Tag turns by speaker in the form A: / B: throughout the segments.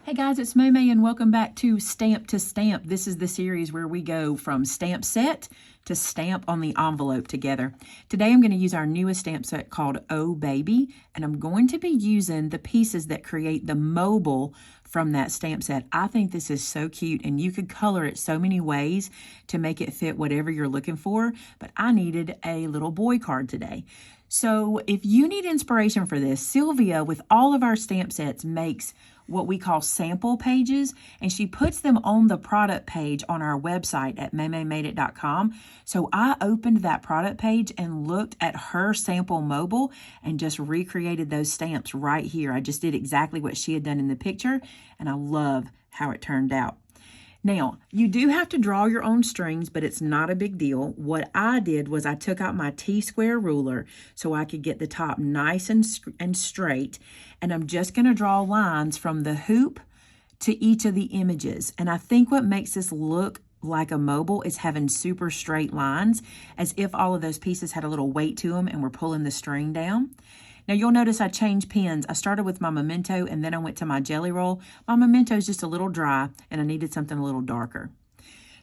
A: Hey guys, it's Maymay and welcome back to Stamp to Stamp. This is the series where we go from stamp set to stamp on the envelope together. Today I'm going to use our newest stamp set called Oh Baby, and I'm going to be using the pieces that create the mobile from that stamp set. I think this is so cute, and you could color it so many ways to make it fit whatever you're looking for, but I needed a little boy card today. So if you need inspiration for this, Sylvia, with all of our stamp sets, makes what we call sample pages, and she puts them on the product page on our website at MaymayMadeIt.com. So I opened that product page and looked at her sample mobile and just recreated those stamps right here. I just did exactly what she had done in the picture, and I love how it turned out. Now, you do have to draw your own strings, but it's not a big deal. What I did was I took out my T-square ruler so I could get the top nice and straight, and I'm just going to draw lines from the hoop to each of the images. And I think what makes this look like a mobile is having super straight lines, as if all of those pieces had a little weight to them and we're pulling the string down. Now you'll notice I changed pens. I started with my Memento and then I went to my Jelly Roll. My Memento is just a little dry and I needed something a little darker.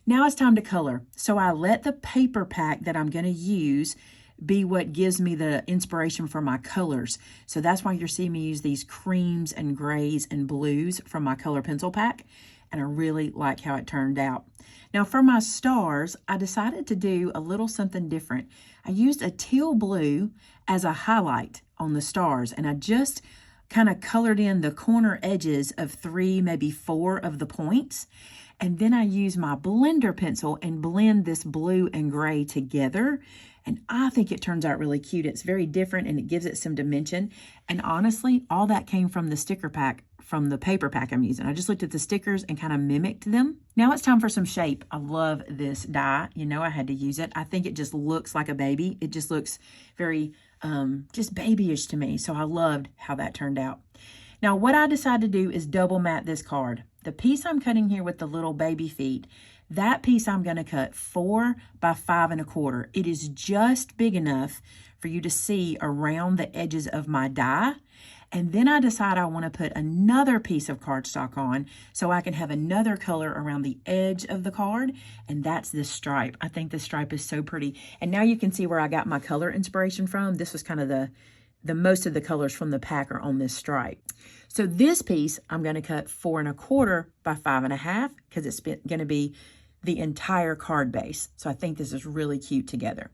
A: Now it's time to color. So I let the paper pack that I'm going to use be what gives me the inspiration for my colors. So that's why you're seeing me use these creams and grays and blues from my color pencil pack. And I really like how it turned out. Now for my stars, I decided to do a little something different. I used a teal blue as a highlight on the stars, and I just kind of colored in the corner edges of 3, maybe 4 of the points. And then I use my blender pencil and blend this blue and gray together. And I think it turns out really cute. It's very different and it gives it some dimension. And honestly, all that came from the sticker pack, from the paper pack I'm using. I just looked at the stickers and kind of mimicked them. Now it's time for some shape. I love this die. You know I had to use it. I think it just looks like a baby. It just looks very just babyish to me. So I loved how that turned out. Now what I decided to do is double mat this card. The piece I'm cutting here with the little baby feet, that piece I'm going to cut 4 by 5 1/4. It is just big enough for you to see around the edges of my die. And then I decide I want to put another piece of cardstock on so I can have another color around the edge of the card. And that's this stripe. I think this stripe is so pretty. And now you can see where I got my color inspiration from. This was kind of the most of the colors from the pack are on this stripe. So this piece I'm going to cut 4 1/4 by 5 1/2 because it's going to be the entire card base. So I think this is really cute together.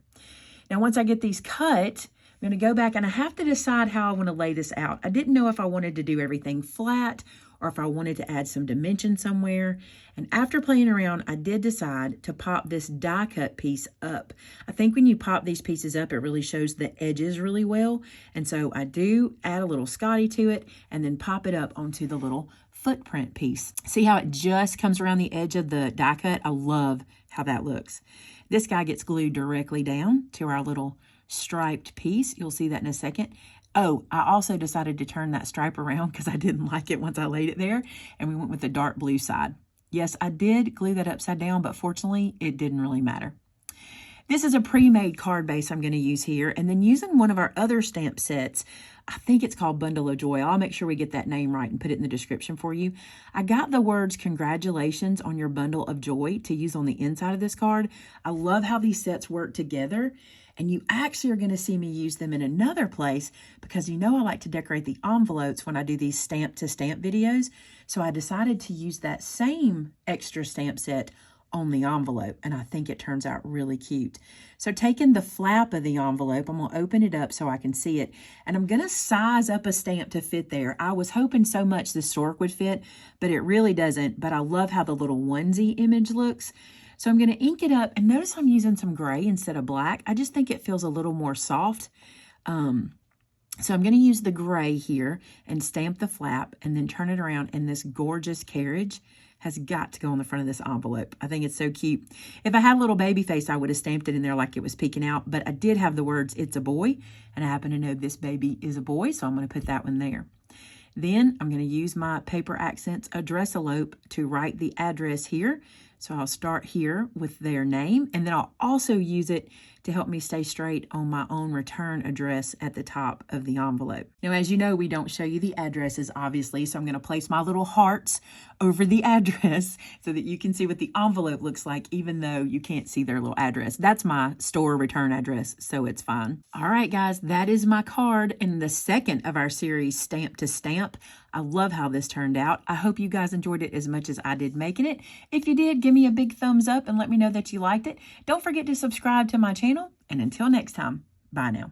A: Now once I get these cut, I'm going to go back and I have to decide how I want to lay this out. I didn't know if I wanted to do everything flat or if I wanted to add some dimension somewhere. And after playing around, I did decide to pop this die cut piece up. I think when you pop these pieces up, it really shows the edges really well. And so I do add a little Scotty to it and then pop it up onto the little footprint piece. See how it just comes around the edge of the die cut? I love how that looks. This guy gets glued directly down to our little striped piece. You'll see that in a second. Oh, I also decided to turn that stripe around because I didn't like it once I laid it there, and we went with the dark blue side. Yes, I did glue that upside down, but fortunately, it didn't really matter. This is a pre-made card base I'm going to use here, and then using one of our other stamp sets, I think it's called Bundle of Joy. I'll make sure we get that name right and put it in the description for you. I got the words congratulations on your bundle of joy to use on the inside of this card. I love how these sets work together, and you actually are going to see me use them in another place because you know I like to decorate the envelopes when I do these stamp to stamp videos. So I decided to use that same extra stamp set on the envelope, and I think it turns out really cute. So taking the flap of the envelope, I'm going to open it up so I can see it, and I'm going to size up a stamp to fit there. I was hoping so much the stork would fit, but it really doesn't, but I love how the little onesie image looks. So I'm going to ink it up, and notice I'm using some gray instead of black. I just think it feels a little more soft. So I'm going to use the gray here and stamp the flap and then turn it around, and this gorgeous carriage has got to go on the front of this envelope. I think it's so cute. If I had a little baby face, I would have stamped it in there like it was peeking out, but I did have the words, it's a boy, and I happen to know this baby is a boy, so I'm going to put that one there. Then I'm going to use my Paper Accents Address-a-Lope to write the address here. So I'll start here with their name, and then I'll also use it to help me stay straight on my own return address at the top of the envelope. Now, as you know, we don't show you the addresses, obviously, so I'm going to place my little hearts over the address so that you can see what the envelope looks like, even though you can't see their little address. That's my store return address, so it's fine. All right, guys, that is my card in the second of our series, Stamp to Stamp. I love how this turned out. I hope you guys enjoyed it as much as I did making it. If you did, give me a big thumbs up and let me know that you liked it. Don't forget to subscribe to my channel. And until next time, bye now.